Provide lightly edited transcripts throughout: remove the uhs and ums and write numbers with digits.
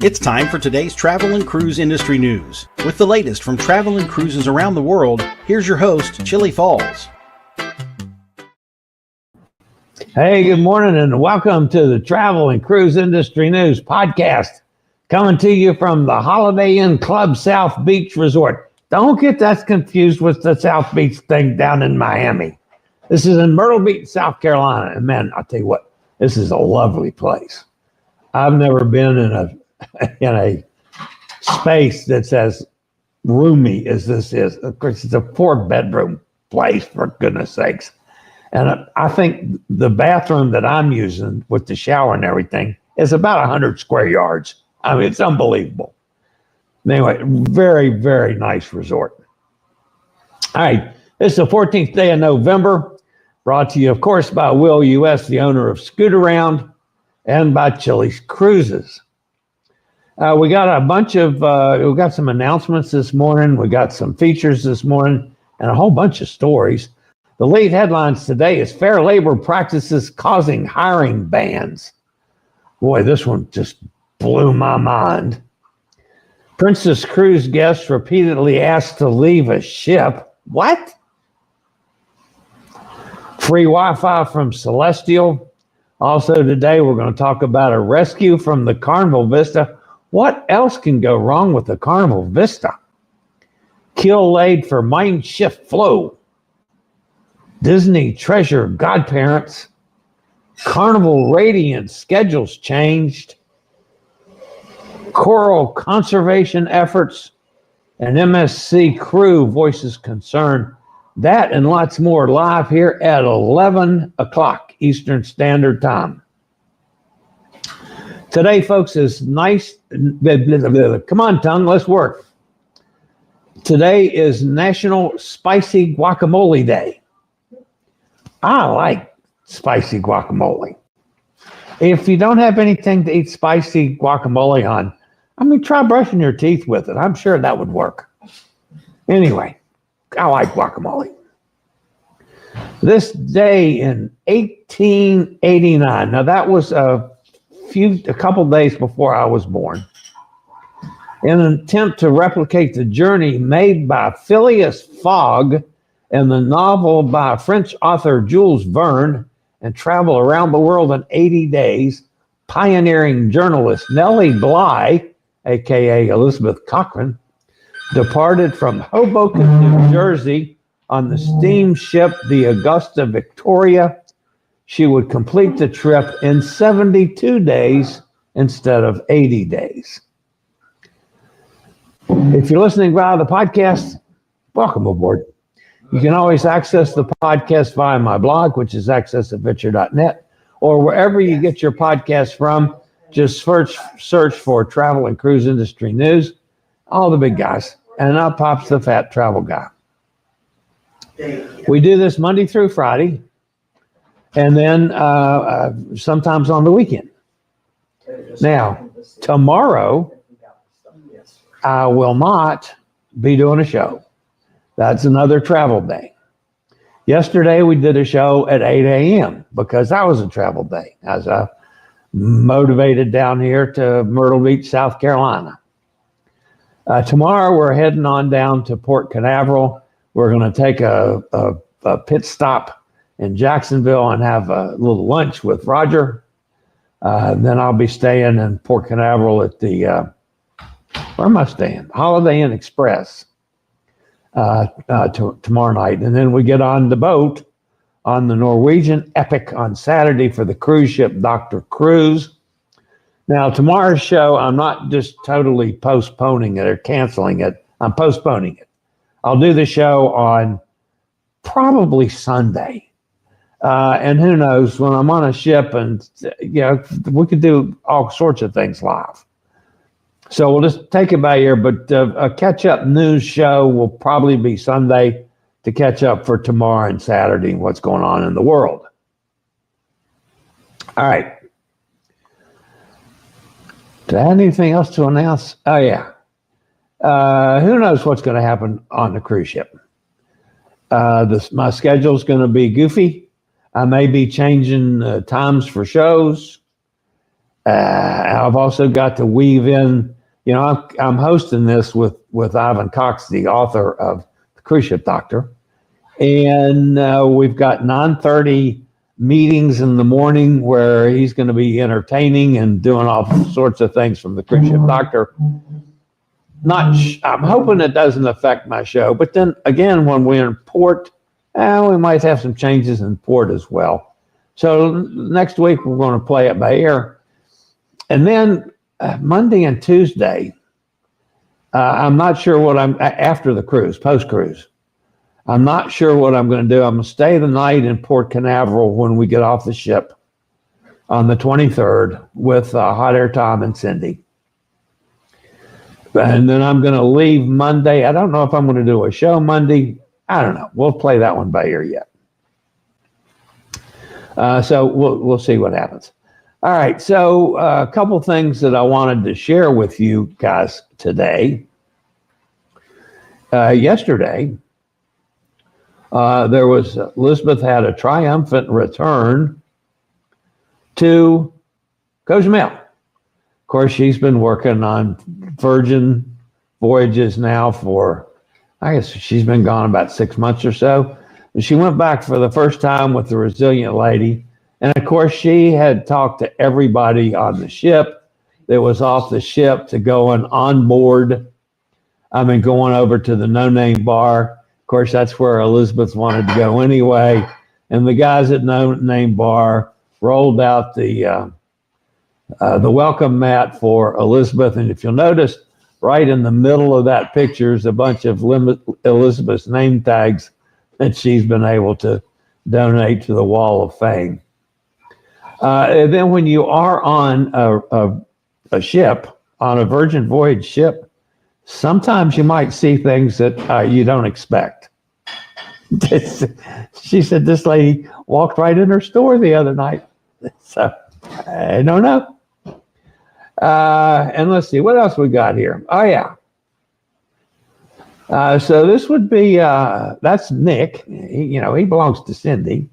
It's time for today's travel and cruise industry news. With the latest from travel and cruises around the world, here's your host, Chillie Falls. Hey, good morning and welcome to the Travel and Cruise Industry News podcast, coming to you from the Holiday Inn Club South Beach Resort. Don't get that confused with the South Beach thing down in Miami. This is in Myrtle Beach, South Carolina. And man, I'll tell you what, this is a lovely place. I've never been in a space that's as roomy as this is. Of course, it's a 4-bedroom place, for goodness sakes. And I think the bathroom that I'm using with the shower and everything is about 100 square yards. I mean, it's unbelievable. Anyway, very, very nice resort. All right, this is the 14th day of November, brought to you, of course, by Will U.S., the owner of Scoot Around, and by chilliescruises. We got a bunch of, we got some announcements this morning. We got some features this morning and a whole bunch of stories. The lead headlines today is fair labor practices causing hiring bans. Boy, this one just blew my mind. Princess Cruise guests repeatedly asked to leave a ship. What? Free Wi-Fi from Celestyal. Also today, we're going to talk about a rescue from the Carnival Vista. What else can go wrong with the Carnival Vista? Keel laid for Mein Schiff flow. Disney treasure Godparents. Carnival Radiance schedules changed. Coral conservation efforts. And MSC crew voices concern. That and lots more live here at 11 o'clock Eastern Standard Time. Today, folks, is nice. Come on, tongue, let's work. Today is National Spicy Guacamole Day. I like spicy guacamole. If you don't have anything to eat spicy guacamole on, I mean, try brushing your teeth with it. I'm sure that would work. Anyway, I like guacamole. This day in 1889, now that was a couple days before I was born. In an attempt to replicate the journey made by Phileas Fogg in the novel by French author Jules Verne and travel around the world in 80 days, pioneering journalist Nellie Bly, aka Elizabeth Cochran, departed from Hoboken, New Jersey on the steamship the Augusta Victoria. She would complete the trip in 72 days instead of 80 days. If you're listening via the podcast, welcome aboard. You can always access the podcast via my blog, which is accessadventure.net, or wherever you get your podcast from. Just search for Travel and Cruise Industry News, all the big guys, and up pops the fat travel guy. We do this Monday through Friday, and then sometimes on the weekend. Now, tomorrow, I will not be doing a show. That's another travel day. Yesterday, we did a show at 8 a.m. because that was a travel day. I was motivated down here to Myrtle Beach, South Carolina. Tomorrow, we're heading on down to Port Canaveral. We're going to take a pit stop in Jacksonville and have a little lunch with Roger. Then I'll be staying in Port Canaveral at the, where am I staying? Holiday Inn Express tomorrow night. And then we get on the boat on the Norwegian Epic on Saturday for the cruise ship Dr. Cruise. Now, tomorrow's show, I'm not just totally postponing it or canceling it. I'm postponing it. I'll do the show on probably Sunday. And who knows, when I'm on a ship and, we could do all sorts of things live. So we'll just take it by ear, but a catch-up news show will probably be Sunday to catch up for tomorrow and Saturday, what's going on in the world. All right. Do I have anything else to announce? Oh, yeah. Who knows what's going to happen on the cruise ship? My schedule is going to be goofy. I may be changing times for shows. I've also got to weave in, I'm hosting this with Ivan Cox, the author of The Cruise Ship Doctor. And we've got 9:30 meetings in the morning where he's going to be entertaining and doing all sorts of things from The Cruise Ship Doctor. I'm hoping it doesn't affect my show. But then again, when we're in port, we might have some changes in port as well. So next week, we're going to play it by ear. And then Monday and Tuesday, I'm not sure what after the cruise, post-cruise. I'm not sure what I'm going to do. I'm going to stay the night in Port Canaveral when we get off the ship on the 23rd with Hot Air Tom and Cindy. And then I'm going to leave Monday. I don't know if I'm going to do a show Monday. I don't know. We'll play that one by ear yet. So we'll see what happens. All right. So a couple things that I wanted to share with you guys today. Yesterday, Elizabeth had a triumphant return to Cozumel. Of course, she's been working on Virgin voyages now for, I guess she's been gone about 6 months or so. She went back for the first time with the Resilient Lady. And of course, she had talked to everybody on the ship that was off the ship to going on board. Going over to the No Name Bar. Of course, that's where Elizabeth wanted to go anyway. And the guys at No Name Bar rolled out the welcome mat for Elizabeth. And if you'll notice, right in the middle of that picture is a bunch of Elizabeth's name tags that she's been able to donate to the Wall of Fame. And then when you are on a ship, on a Virgin Voyage ship, sometimes you might see things that you don't expect. She said this lady walked right in her store the other night. So I don't know. And let's see, what else we got here? Oh, yeah. So this would be, that's Nick. He belongs to Cindy.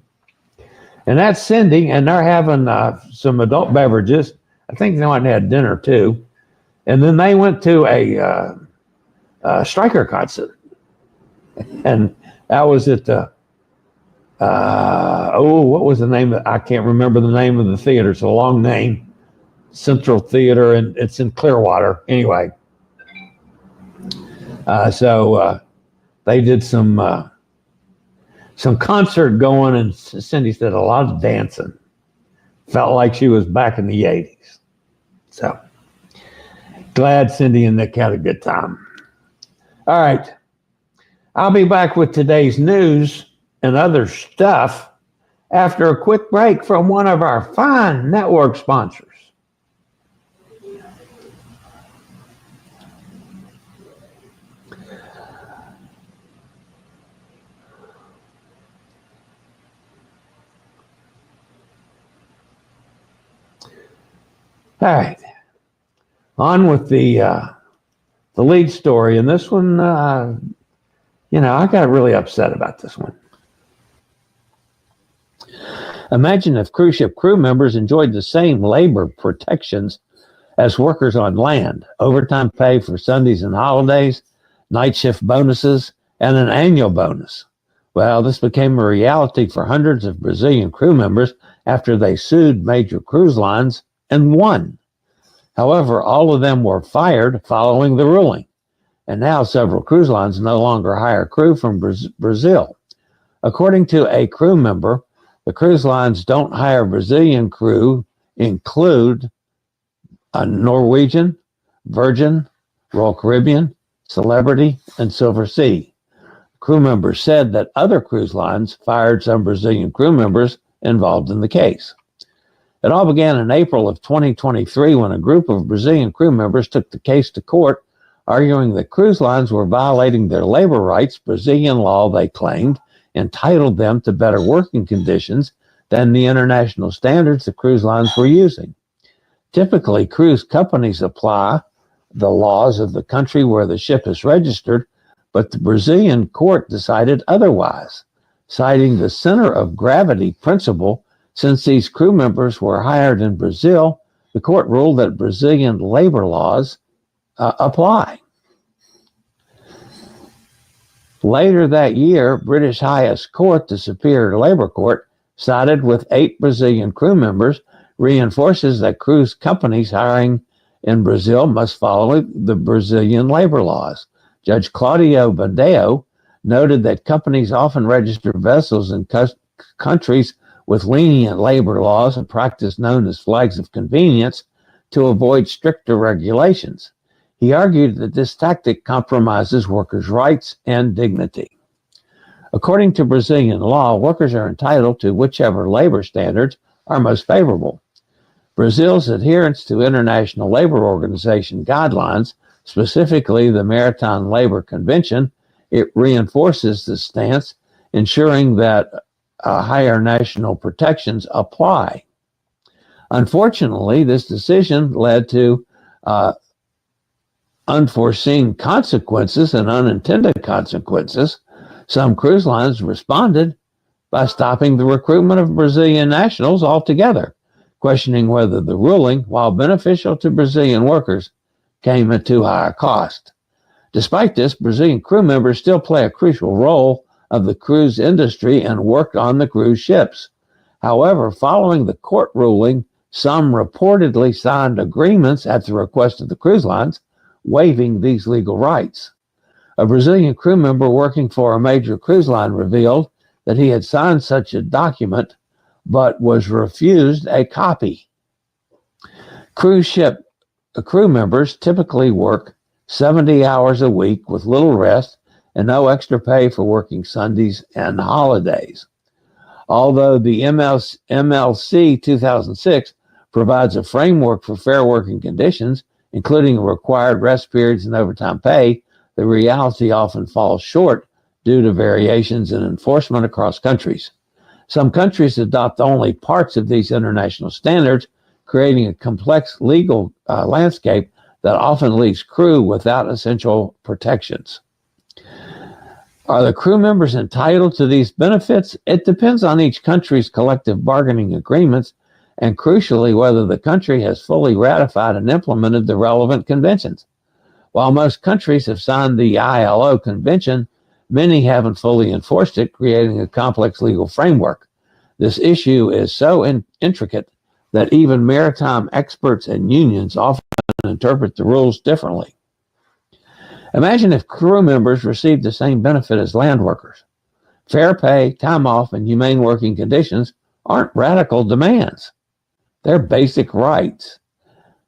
And that's Cindy, and they're having some adult beverages. I think they might have had dinner, too. And then they went to a Stryker concert. And that was at the, what was the name? I can't remember the name of the theater. It's a long name. Central Theater, and it's in Clearwater. Anyway. So they did some concert going, and Cindy said a lot of dancing. Felt like she was back in the 80s. So glad Cindy and Nick had a good time. All right. I'll be back with today's news and other stuff after a quick break from one of our fine network sponsors. All right, on with the lead story, and this one, I got really upset about this one. Imagine if cruise ship crew members enjoyed the same labor protections as workers on land: overtime pay for Sundays and holidays, night shift bonuses, and an annual bonus. Well, this became a reality for hundreds of Brazilian crew members after they sued major cruise lines and won. However, all of them were fired following the ruling. And now several cruise lines no longer hire crew from Brazil. According to a crew member, the cruise lines don't hire Brazilian crew include Norwegian, Virgin, Royal Caribbean, Celebrity, and Silver Sea. Crew members said that other cruise lines fired some Brazilian crew members involved in the case. It all began in April of 2023 when a group of Brazilian crew members took the case to court, arguing that cruise lines were violating their labor rights. Brazilian law, they claimed, entitled them to better working conditions than the international standards the cruise lines were using. Typically, cruise companies apply the laws of the country where the ship is registered, but the Brazilian court decided otherwise, citing the center of gravity principle. Since these crew members were hired in Brazil, the court ruled that Brazilian labor laws apply. Later that year, British highest court, the Superior Labor Court, sided with 8 Brazilian crew members, reinforces that cruise companies hiring in Brazil must follow the Brazilian labor laws. Judge Claudio Badeo noted that companies often register vessels in countries with lenient labor laws, a practice known as flags of convenience, to avoid stricter regulations. He argued that this tactic compromises workers' rights and dignity. According to Brazilian law, workers are entitled to whichever labor standards are most favorable. Brazil's adherence to International Labor Organization guidelines, specifically the Maritime Labor Convention, it reinforces this stance, ensuring that higher national protections apply. Unfortunately, this decision led to unforeseen consequences and unintended consequences. Some cruise lines responded by stopping the recruitment of Brazilian nationals altogether, questioning whether the ruling, while beneficial to Brazilian workers, came at too high a cost. Despite this, Brazilian crew members still play a crucial role of the cruise industry and work on the cruise ships. However, following the court ruling, some reportedly signed agreements at the request of the cruise lines, waiving these legal rights. A Brazilian crew member working for a major cruise line revealed that he had signed such a document but was refused a copy. Cruise ship crew members typically work 70 hours a week with little rest and no extra pay for working Sundays and holidays. Although the MLC 2006 provides a framework for fair working conditions, including required rest periods and overtime pay, the reality often falls short due to variations in enforcement across countries. Some countries adopt only parts of these international standards, creating a complex legal landscape that often leaves crew without essential protections. Are the crew members entitled to these benefits? It depends on each country's collective bargaining agreements and, crucially, whether the country has fully ratified and implemented the relevant conventions. While most countries have signed the ILO convention, many haven't fully enforced it, creating a complex legal framework. This issue is so intricate that even maritime experts and unions often interpret the rules differently. Imagine if crew members received the same benefit as land workers. Fair pay, time off, and humane working conditions aren't radical demands. They're basic rights.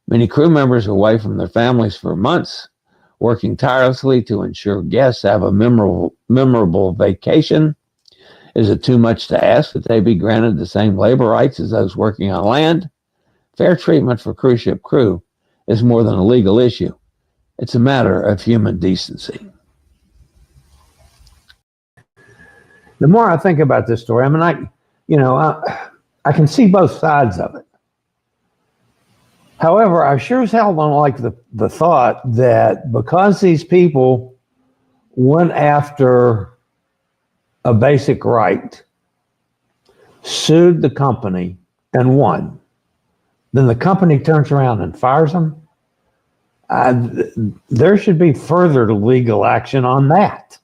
Many crew members are away from their families for months, working tirelessly to ensure guests have a memorable vacation. Is it too much to ask that they be granted the same labor rights as those working on land? Fair treatment for cruise ship crew is more than a legal issue. It's a matter of human decency. The more I think about this story, I can see both sides of it. However, I sure as hell don't like the thought that because these people went after a basic right, sued the company, and won, then the company turns around and fires them. There should be further legal action on that.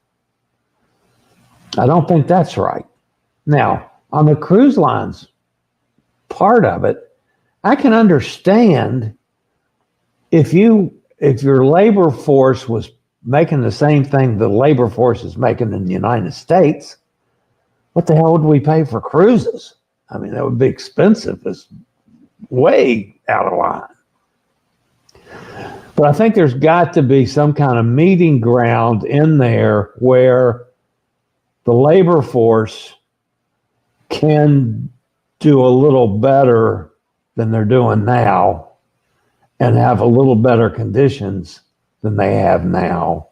I don't think that's right. Now, on the cruise lines part of it, I can understand if your labor force was making the same thing the labor force is making in the United States, what the hell would we pay for cruises? I mean, that would be expensive. It's way out of line. But I think there's got to be some kind of meeting ground in there where the labor force can do a little better than they're doing now and have a little better conditions than they have now,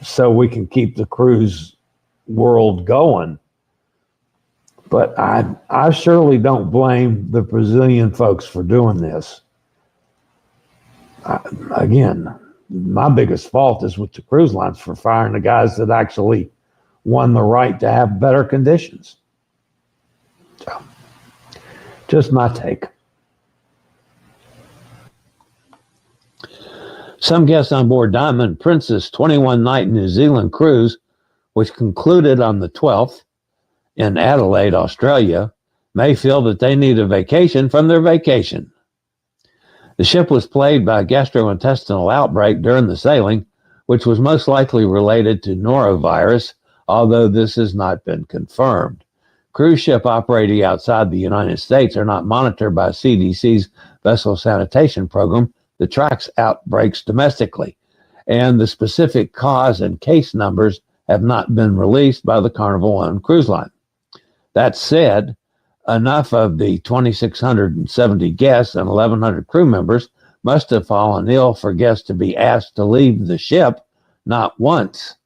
so we can keep the cruise world going. But I surely don't blame the Brazilian folks for doing this. Again, my biggest fault is with the cruise lines for firing the guys that actually won the right to have better conditions. So, Just my take. Some guests on board Diamond Princess 21-night New Zealand cruise, which concluded on the 12th in Adelaide, Australia, may feel that they need a vacation from their vacation. The ship was plagued by a gastrointestinal outbreak during the sailing, which was most likely related to norovirus, although this has not been confirmed. Cruise ship operating outside the United States are not monitored by CDC's vessel sanitation program that tracks outbreaks domestically, and the specific cause and case numbers have not been released by the Carnival-owned cruise line. That said, enough of the 2,670 guests and 1,100 crew members must have fallen ill for guests to be asked to leave the ship not once,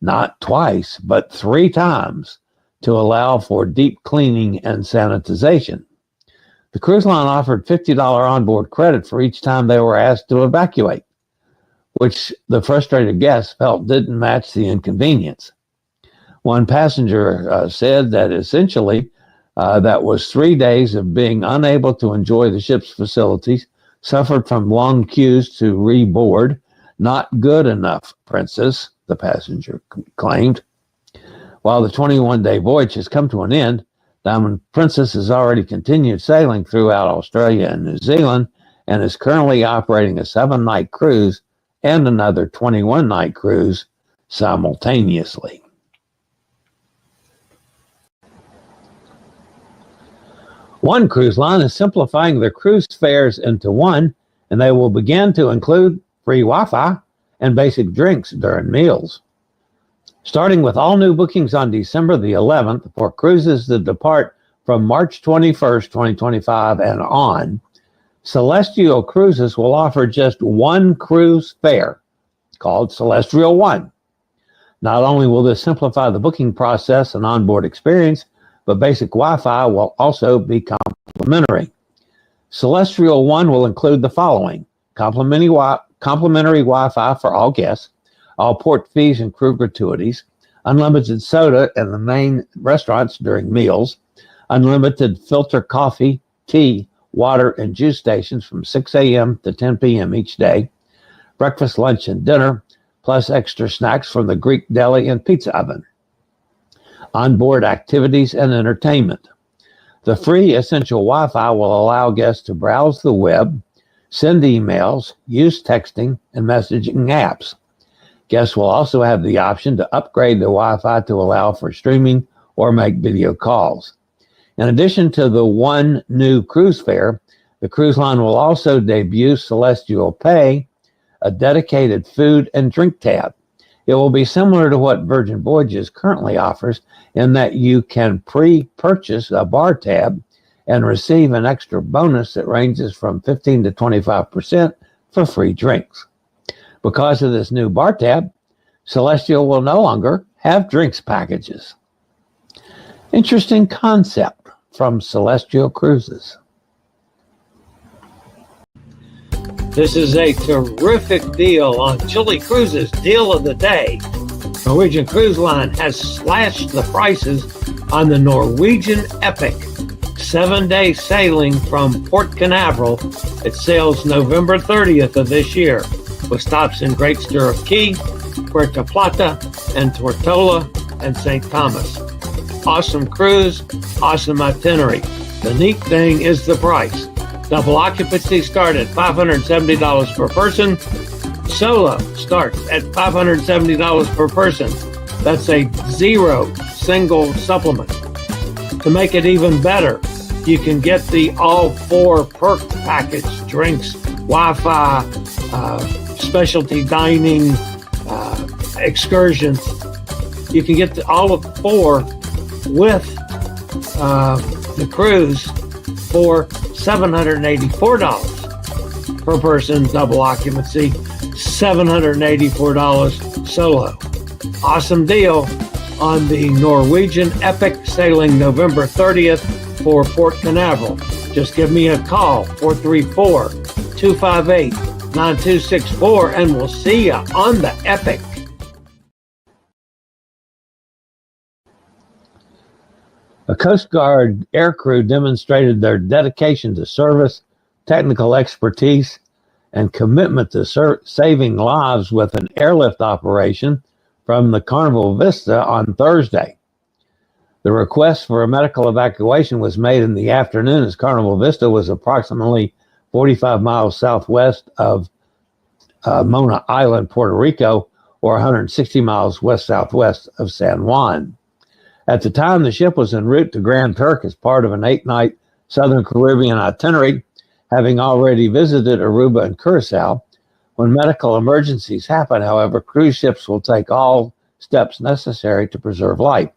not twice, but 3 times to allow for deep cleaning and sanitization. The cruise line offered $50 onboard credit for each time they were asked to evacuate, which the frustrated guests felt didn't match the inconvenience. One passenger said that essentially that was 3 days of being unable to enjoy the ship's facilities, suffered from long queues to reboard. Not good enough, Princess, the passenger claimed. While the 21-day voyage has come to an end, Diamond Princess has already continued sailing throughout Australia and New Zealand and is currently operating a 7-night cruise and another 21-night cruise simultaneously. One cruise line is simplifying their cruise fares into one, and they will begin to include free Wi-Fi and basic drinks during meals. Starting with all new bookings on December the 11th for cruises that depart from March 21st, 2025 and on, Celestyal Cruises will offer just one cruise fare called Celestial One. Not only will this simplify the booking process and onboard experience, but basic Wi-Fi will also be complimentary. Celestial One will include the following: complimentary Wi-Fi for all guests, all port fees and crew gratuities, unlimited soda in the main restaurants during meals, unlimited filter coffee, tea, water, and juice stations from 6 a.m. to 10 p.m. each day, breakfast, lunch, and dinner, plus extra snacks from the Greek deli and pizza oven, onboard activities and entertainment. The free essential Wi-Fi will allow guests to browse the web, send emails, use texting, and messaging apps. Guests will also have the option to upgrade the Wi-Fi to allow for streaming or make video calls. In addition to the one new cruise fare, the cruise line will also debut Celestial Pay, a dedicated food and drink tab. It will be similar to what Virgin Voyages currently offers in that you can pre-purchase a bar tab and receive an extra bonus that ranges from 15 to 25% for free drinks. Because of this new bar tab, Celestial will no longer have drinks packages. Interesting concept from Celestyal Cruises. This is a terrific deal on Chillie Cruises Deal of the Day. Norwegian Cruise Line has slashed the prices on the Norwegian Epic 7-day sailing from Port Canaveral. It sails November 30th of this year, with stops in Great Stirrup Key, Puerto Plata, and Tortola, and St. Thomas. Awesome cruise, awesome itinerary. The neat thing is the price. Double occupancy start at $570 per person. Solo starts at $570 per person. That's a 0 single supplement. To make it even better, you can get the all 4 perk package: drinks, Wi-Fi, specialty dining, excursions. You can get all of 4 with the cruise for $784 per person, double occupancy, $784 solo. Awesome deal on the Norwegian Epic sailing November 30th for Port Canaveral. Just give me a call, 434-258-9264, and we'll see you on the Epic. A Coast Guard aircrew demonstrated their dedication to service, technical expertise, and commitment to saving lives with an airlift operation from the Carnival Vista on Thursday. The request for a medical evacuation was made in the afternoon as Carnival Vista was approximately 45 miles southwest of Mona Island, Puerto Rico, or 160 miles west-southwest of San Juan. At the time, the ship was en route to Grand Turk as part of an 8-night Southern Caribbean itinerary, having already visited Aruba and Curacao. When medical emergencies happen, however, cruise ships will take all steps necessary to preserve life.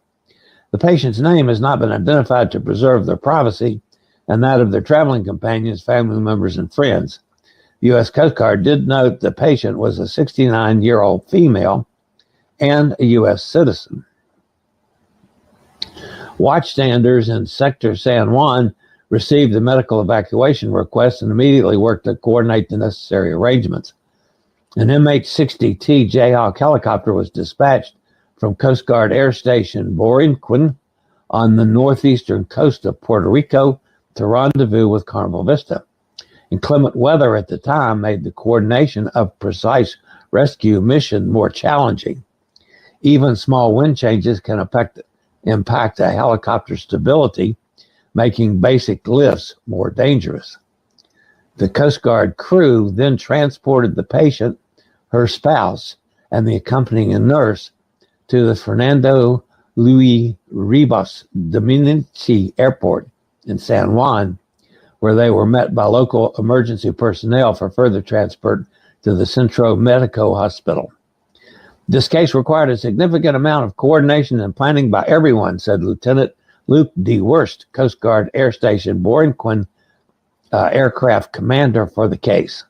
The patient's name has not been identified to preserve their privacy and that of their traveling companions, family members, and friends. The U.S. Coast Guard did note the patient was a 69-year-old female and a U.S. citizen. Watchstanders in Sector San Juan received the medical evacuation request and immediately worked to coordinate the necessary arrangements. An MH-60T Jayhawk helicopter was dispatched from Coast Guard Air Station Borinquen on the northeastern coast of Puerto Rico to rendezvous with Carnival Vista. Inclement weather at the time made the coordination of precise rescue mission more challenging. Even small wind changes can impact a helicopter's stability, making basic lifts more dangerous. The Coast Guard crew then transported the patient, her spouse, and the accompanying nurse to the Fernando Luis Ribas Dominici Airport in San Juan, where they were met by local emergency personnel for further transport to the Centro Medico Hospital. This case required a significant amount of coordination and planning by everyone, said Lieutenant Luke D. Wurst, Coast Guard Air Station Borinquen aircraft commander for the case.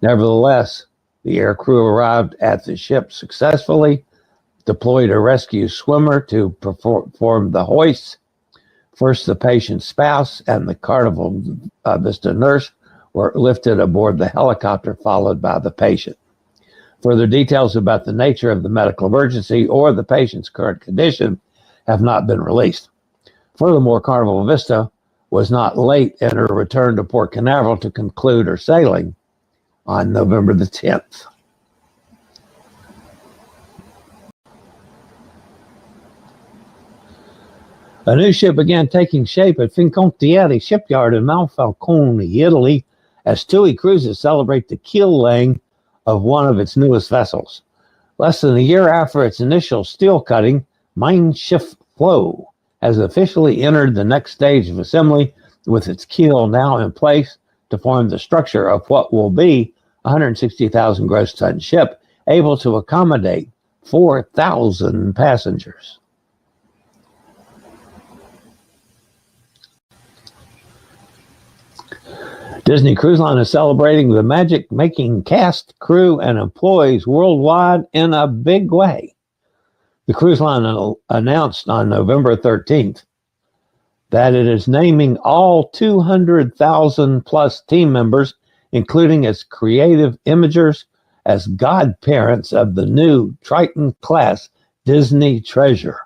Nevertheless, the air crew arrived at the ship successfully, deployed a rescue swimmer to perform the hoist. First, the patient's spouse and the Carnival Vista nurse were lifted aboard the helicopter, followed by the patient. Further details about the nature of the medical emergency or the patient's current condition have not been released. Furthermore, Carnival Vista was not late in her return to Port Canaveral to conclude her sailing on November the 10th. A new ship began taking shape at Fincantieri shipyard in Monfalcone, Italy, as TUI Cruises celebrate the keel laying of one of its newest vessels. Less than a year after its initial steel cutting, Mein Schiff Flow has officially entered the next stage of assembly, with its keel now in place to form the structure of what will be a 160,000 gross ton ship, able to accommodate 4,000 passengers. Disney Cruise Line is celebrating the magic-making cast, crew, and employees worldwide in a big way. The cruise line announced on November 13th that it is naming all 200,000 plus team members, including its creative imagers, as godparents of the new Triton-class Disney Treasure.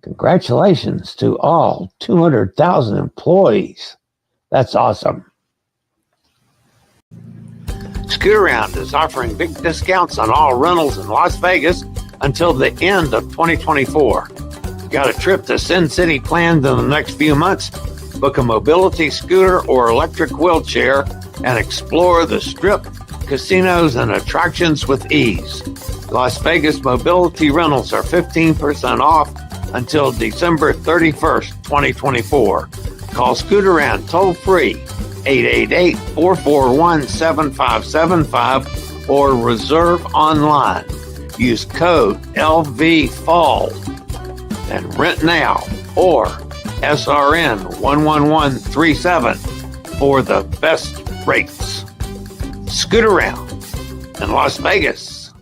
Congratulations to all 200,000 employees. That's awesome. Scootaround is offering big discounts on all rentals in Las Vegas until the end of 2024. Got a trip to Sin City planned in the next few months? Book a mobility scooter or electric wheelchair and explore the Strip, casinos, and attractions with ease. Las Vegas mobility rentals are 15% off until December 31st, 2024. Call Scootaround toll-free 888-441-7575 or reserve online. Use code LVFALL and rent now or SRN 11137 for the best rates. Scootaround in Las Vegas.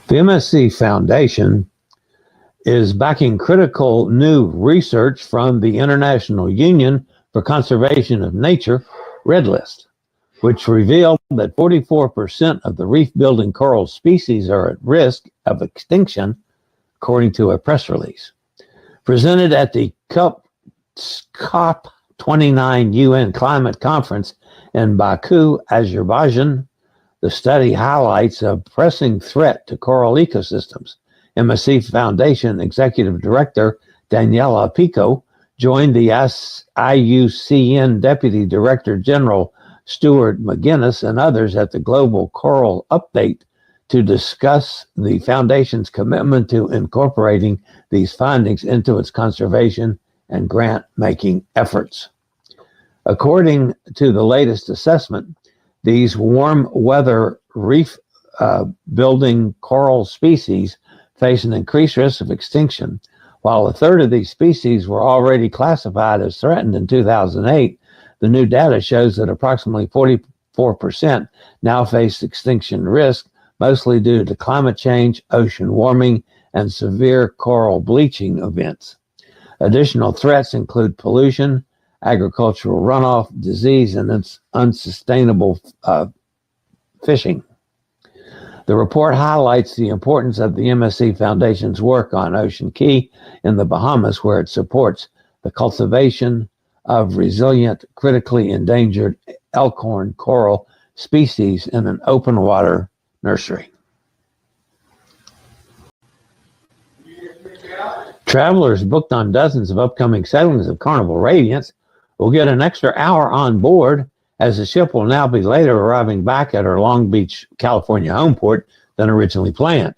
The MSC Foundation is backing critical new research from the International Union for Conservation of Nature Red List. which revealed that 44% of the reef-building coral species are at risk of extinction, according to a press release. Presented at the COP29 UN Climate Conference in Baku, Azerbaijan, the study highlights a pressing threat to coral ecosystems. MSC Foundation Executive Director Daniela Pico joined the IUCN Deputy Director General Stuart McGuinness and others at the Global Coral Update to discuss the Foundation's commitment to incorporating these findings into its conservation and grant-making efforts. According to the latest assessment, these warm weather reef building coral species face an increased risk of extinction. While a third of these species were already classified as threatened in 2008, the new data shows that approximately 44% now face extinction risk, mostly due to climate change, ocean warming, and severe coral bleaching events. Additional threats include pollution, agricultural runoff, disease, and unsustainable fishing. The report highlights the importance of the MSC Foundation's work on Ocean Key in the Bahamas, where it supports the cultivation of resilient, critically endangered elkhorn coral species in an open water nursery. Travelers booked on dozens of upcoming sailings of Carnival Radiance will get an extra hour on board, as the ship will now be later arriving back at her Long Beach, California home port than originally planned.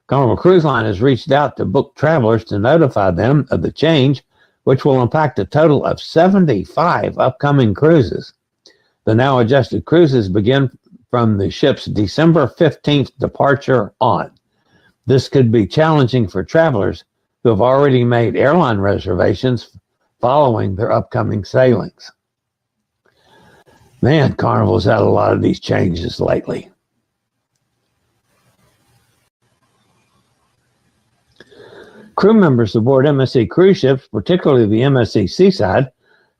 Carnival Cruise Line has reached out to book travelers to notify them of the change, which will impact a total of 75 upcoming cruises. The now adjusted cruises begin from the ship's December 15th departure on. This could be challenging for travelers who have already made airline reservations following their upcoming sailings. Man, Carnival's had a lot of these changes lately. Crew members aboard MSC cruise ships, particularly the MSC Seaside,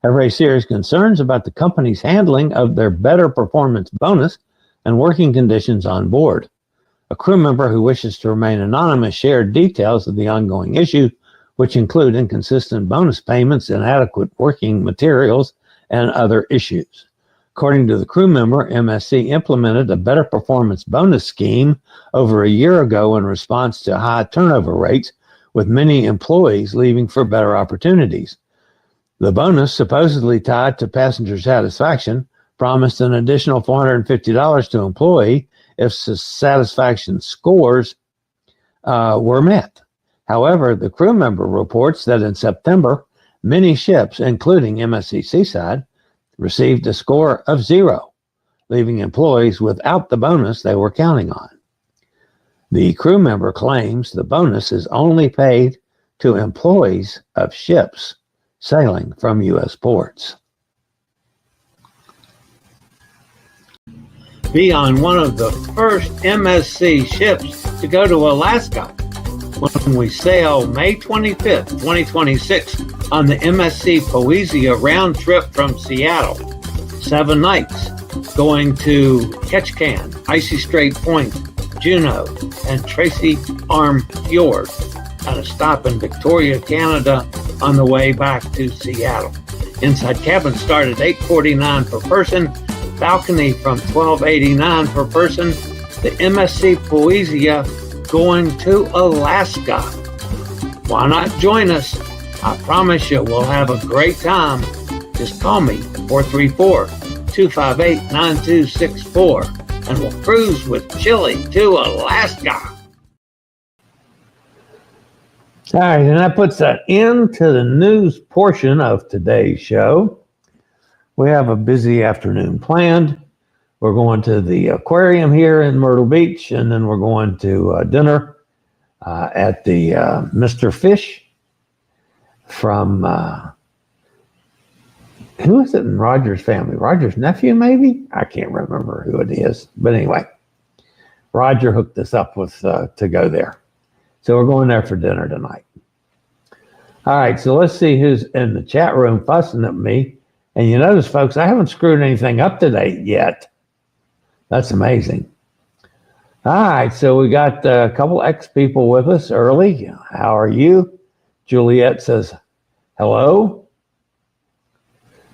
have raised serious concerns about the company's handling of their better performance bonus and working conditions on board. A crew member who wishes to remain anonymous shared details of the ongoing issue, which include inconsistent bonus payments, inadequate working materials, and other issues. According to the crew member, MSC implemented a better performance bonus scheme over a year ago in response to high turnover rates, with many employees leaving for better opportunities. The bonus, supposedly tied to passenger satisfaction, promised an additional $450 to employee if satisfaction scores were met. However, the crew member reports that in September, many ships, including MSC Seaside, received a score of 0, leaving employees without the bonus they were counting on. The crew member claims the bonus is only paid to employees of ships sailing from U.S. ports. Be on one of the first MSC ships to go to Alaska when we sail May 25th, 2026 on the MSC Poesia round trip from Seattle. 7 nights going to Ketchikan, Icy Strait Point, Juneau, and Tracy Arm Fjord, and a stop in Victoria, Canada on the way back to Seattle. Inside cabin start at $849 per person, balcony from $1289 per person. The MSC Poesia going to Alaska. Why not join us? I promise you we'll have a great time. Just call me, 434-258-9264, and we'll cruise with Chillie to Alaska. All right, and that puts an end to the news portion of today's show. We have a busy afternoon planned. We're going to the aquarium here in Myrtle Beach, and then we're going to dinner at the Mr. Fish from, who is it in Roger's family? Roger's nephew, maybe? I can't remember who it is. But anyway, Roger hooked us up with to go there. So we're going there for dinner tonight. All right, so let's see who's in the chat room fussing at me And you notice, folks, I haven't screwed anything up today yet. That's amazing. All right, so we got a couple X people with us early. How are you? Juliet says, hello.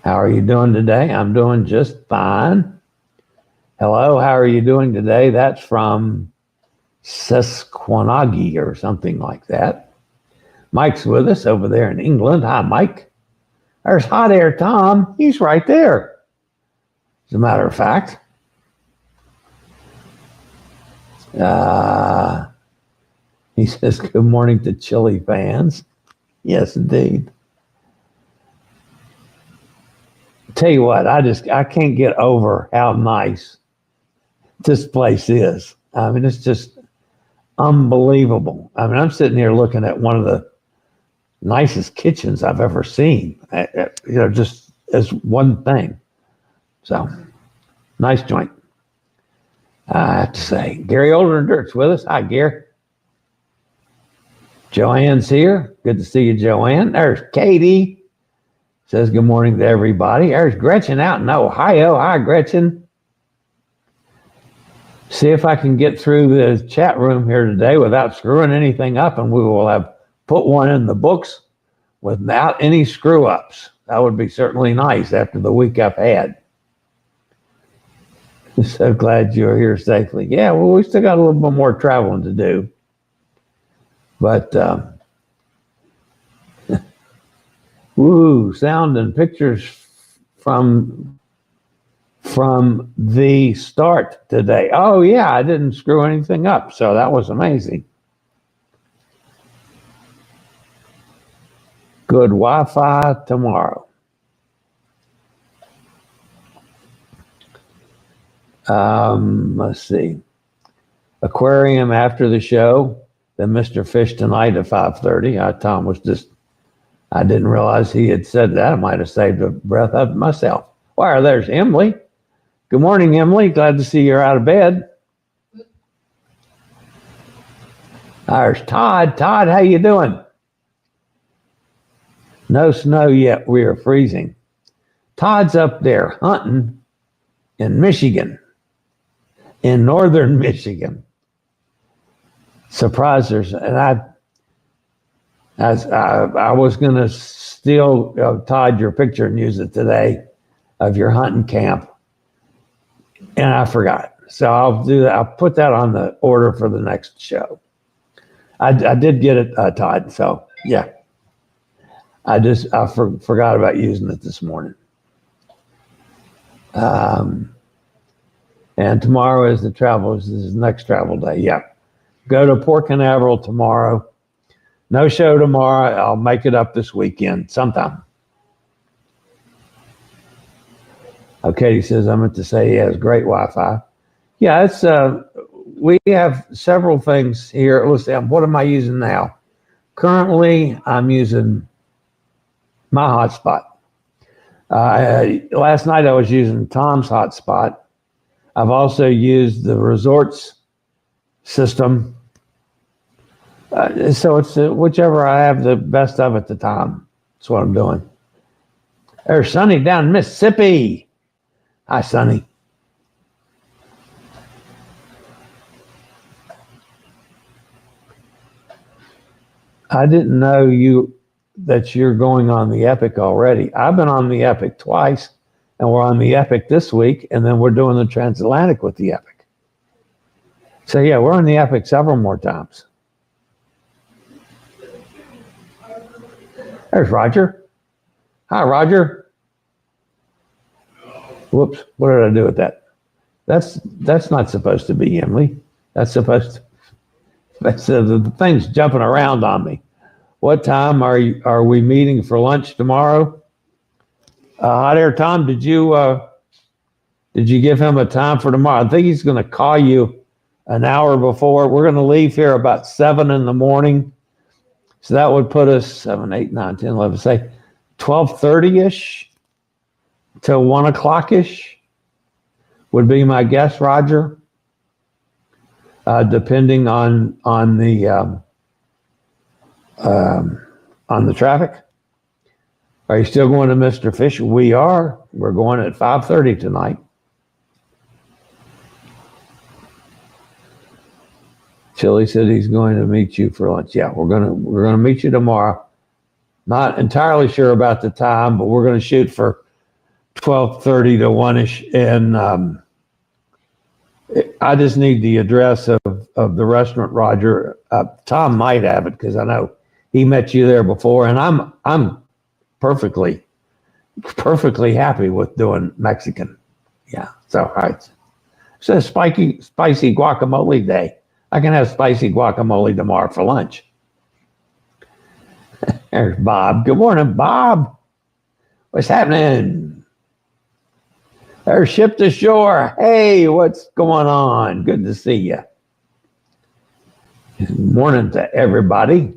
How are you doing today? I'm doing just fine. Hello, how are you doing today? That's from Sesquanagi or something like that. Mike's with us over there in England. Hi, Mike. There's Hot Air Tom. He's right there, as a matter of fact. He says, good morning to Chillie fans. Yes, indeed. Tell you what, I can't get over how nice this place is. I mean, it's just unbelievable. I mean, I'm sitting here looking at one of the nicest kitchens I've ever seen, just as one thing. So, nice joint. I have to say, Gary Olderdirt's with us. Hi, Gary. Joanne's here. Good to see you, Joanne. There's Katie. Says good morning to everybody. There's Gretchen out in Ohio. Hi, Gretchen. See if I can get through the chat room here today without screwing anything up, and we will have put one in the books without any screw ups. That would be certainly nice after the week I've had. So glad you're here safely. Yeah, well, we still got a little bit more traveling to do. But, sound and pictures from the start today. Oh, yeah, I didn't screw anything up, so that was amazing. Good Wi-Fi tomorrow. Let's see. Aquarium after the show. Then Mr. Fish tonight at 5:30. Tom was I didn't realize he had said that. I might have saved a breath of myself. Well, there's Emily. Good morning, Emily. Glad to see you're out of bed. There's Todd. Todd, how you doing? No snow yet. We are freezing. Todd's up there hunting in Michigan, in northern Michigan. Surprisers. And I was going to steal, Todd, your picture and use it today of your hunting camp. And I forgot. So I'll do that. I'll put that on the order for the next show. I did get it, Todd. So yeah, I forgot about using it this morning. And tomorrow is the next travel day. Yeah. Go to Port Canaveral tomorrow. No show tomorrow. I'll make it up this weekend sometime. Okay, he says, I meant to say he has great Wi-Fi. Yeah, it's we have several things here. Let's see, what am I using now? Currently, I'm using my hotspot. Last night I was using Tom's hotspot. I've also used the resorts system. So it's whichever I have the best of at the time. That's what I'm doing. There's Sonny down in Mississippi. Hi, Sonny. I didn't know that you're going on the Epic already. I've been on the Epic twice, and we're on the Epic this week, and then we're doing the Transatlantic with the Epic. So yeah, we're on the Epic several more times. There's Roger. Hi, Roger. Whoops, what did I do with that? That's not supposed to be Emily. That's supposed to. The thing's jumping around on me. What time are we meeting for lunch tomorrow? Hot Air Tom, did you give him a time for tomorrow? I think he's going to call you an hour before. We're going to leave here about 7 a.m. So that would put us 7, 8, 9, 10, 11, say 12:30-ish till 1 o'clock-ish would be my guess, Roger. Depending on the traffic. Are you still going to Mr. Fish? We are. We're going at 5:30 tonight. Chillie said he's going to meet you for lunch. Yeah, we're gonna meet you tomorrow. Not entirely sure about the time, but we're going to shoot for 12:30 to 1ish, and I just need the address of the restaurant. Roger, Tom might have it because I know he met you there before, and I'm perfectly happy with doing Mexican. Yeah, so all right. It says spicy guacamole day. I can have spicy guacamole tomorrow for lunch. There's Bob. Good morning, Bob. What's happening? There's Ship to Shore. Hey, what's going on? Good to see you. Good morning to everybody.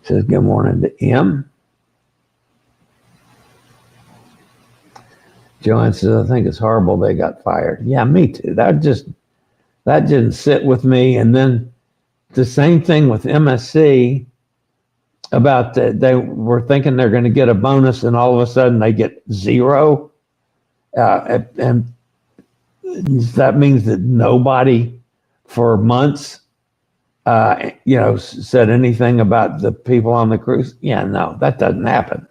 Says good morning to M. Joanne says, I think it's horrible they got fired. Yeah, me too. That didn't sit with me. And then the same thing with MSC about they were thinking they're going to get a bonus and all of a sudden they get zero. And that means that nobody for months, said anything about the people on the cruise. Yeah, no, that doesn't happen.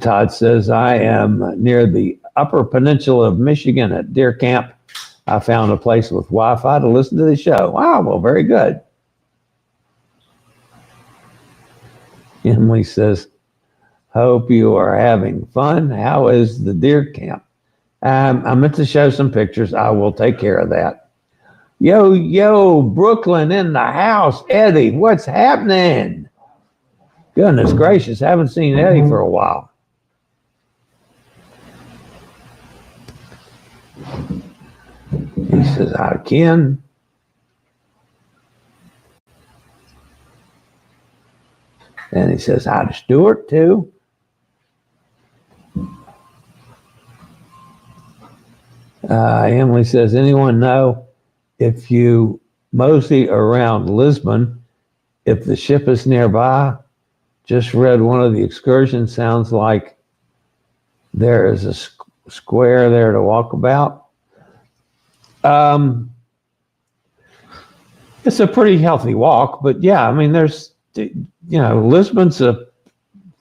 Todd says, I am near the Upper Peninsula of Michigan at Deer Camp. I found a place with Wi-Fi to listen to the show. Wow, well, very good. Emily says, hope you are having fun. How is the Deer Camp? I meant to show some pictures. I will take care of that. Yo, Brooklyn in the house. Eddie, what's happening? Goodness gracious, haven't seen Eddie for a while. He says, hi, Ken. And he says, hi to Stuart, too. Emily says, anyone know if you mosey around Lisbon, if the ship is nearby? Just read one of the excursions. Sounds like there is a square there to walk about. It's a pretty healthy walk, but yeah, I mean, there's, Lisbon's a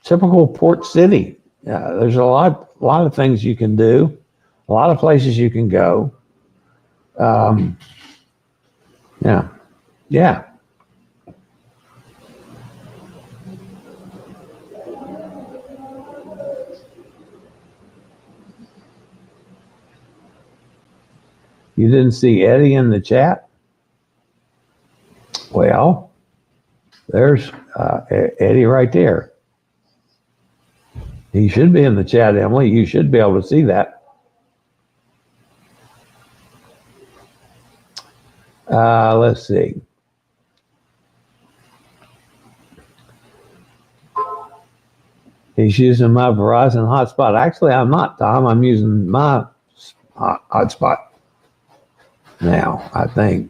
typical port city. There's a lot of things you can do, a lot of places you can go. Yeah. You didn't see Eddie in the chat? Well, there's Eddie right there. He should be in the chat, Emily. You should be able to see that. Let's see. He's using my Verizon hotspot. Actually, I'm not, Tom. I'm using my hotspot now, I think.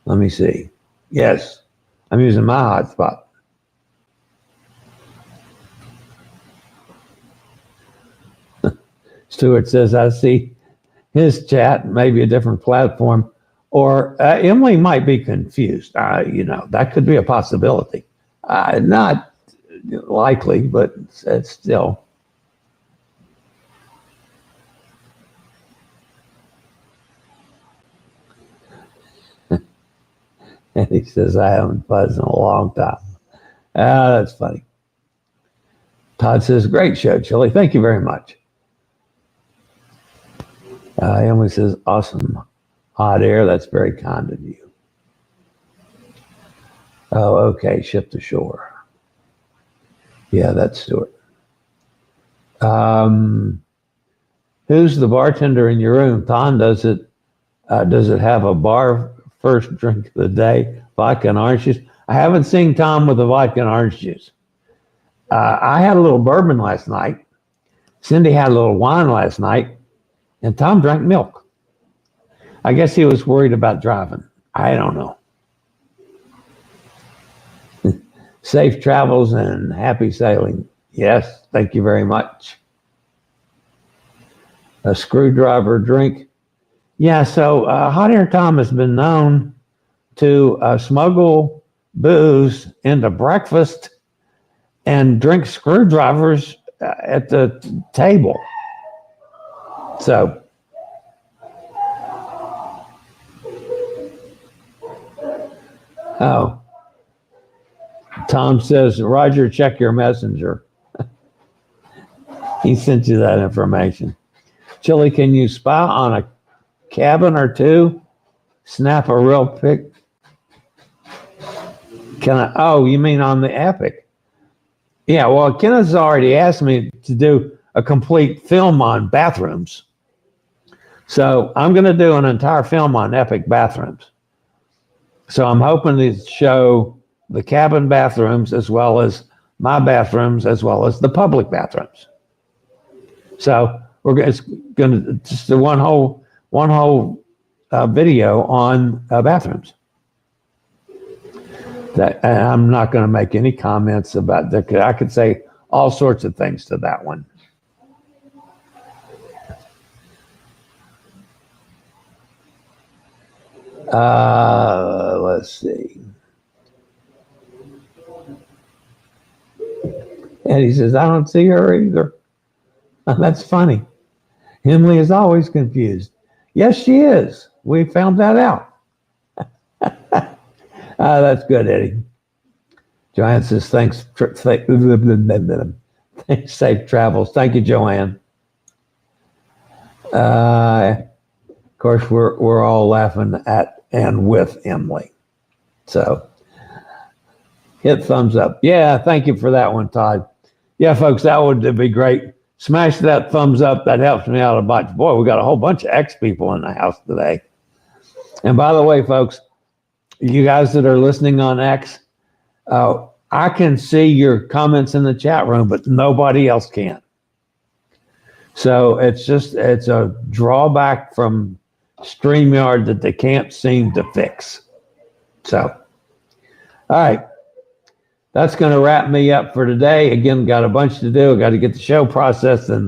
Let me see. Yes, I'm using my hotspot. Stuart says, I see his chat, maybe a different platform. Or Emily might be confused. That could be a possibility. Not likely, but it's still. And he says, I haven't buzzed in a long time. That's funny. Todd says, great show, Chillie. Thank you very much. Emily says, awesome hot air. That's very kind of you. Oh, okay. Ship to Shore. Yeah, that's Stuart. Who's the bartender in your room? Tom, does it have a bar first drink of the day, vodka and orange juice? I haven't seen Tom with the vodka and orange juice. I had a little bourbon last night, Cindy had a little wine last night, and Tom drank milk. I guess he was worried about driving. I don't know. Safe travels and happy sailing. Yes, thank you very much. A screwdriver drink. Yeah, so Hot Air Tom has been known to smuggle booze into breakfast and drink screwdrivers at the table. So, oh, Tom says, Roger, check your messenger. He sent you that information. Chillie, can you spy on a cabin or two? Snap a real pic. Can I? Oh, you mean on the Epic? Yeah, well, Kenneth's already asked me to do a complete film on bathrooms. So I'm going to do an entire film on Epic bathrooms. So I'm hoping to show the cabin bathrooms as well as my bathrooms as well as the public bathrooms. So it's going to just one whole video on bathrooms. That I'm not going to make any comments about that. I could say all sorts of things to that one. Let's see. And he says, I don't see her either. That's funny. Emily is always confused. Yes, she is. We found that out. That's good, Eddie. Joanne says, thanks, safe travels. Thank you, Joanne. Of course, we're all laughing at and with Emily. So hit thumbs up. Yeah, thank you for that one, Todd. Yeah, folks, that would be great. Smash that thumbs up. That helps me out a bunch. Boy, we got a whole bunch of X people in the house today. And by the way, folks, you guys that are listening on X, I can see your comments in the chat room, but nobody else can. So it's a drawback from StreamYard that they can't seem to fix. So, all right. That's going to wrap me up for today. Again, got a bunch to do. Got to get the show processed and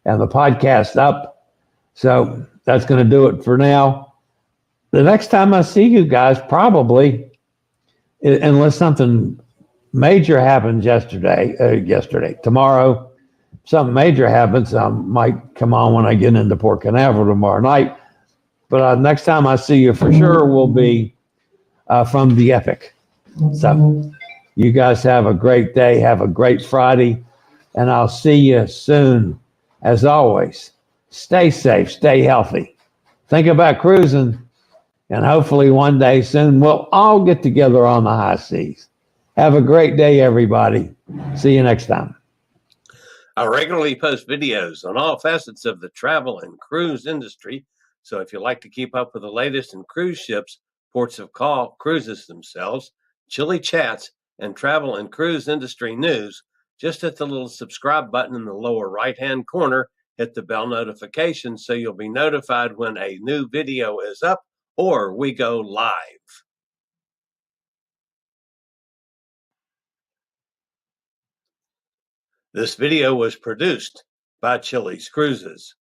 the podcast up. So that's going to do it for now. The next time I see you guys, probably, unless something major happens tomorrow, something major happens, I might come on when I get into Port Canaveral tomorrow night. But next time I see you for sure will be from the Epic. So you guys have a great day. Have a great Friday. And I'll see you soon. As always, stay safe, stay healthy. Think about cruising. And hopefully one day soon we'll all get together on the high seas. Have a great day, everybody. See you next time. I regularly post videos on all facets of the travel and cruise industry. So if you like to keep up with the latest in cruise ships, ports of call, cruises themselves, Chillie chats, and travel and cruise industry news, just hit the little subscribe button in the lower right-hand corner. Hit the bell notification so you'll be notified when a new video is up or we go live. This video was produced by Chilliescruises.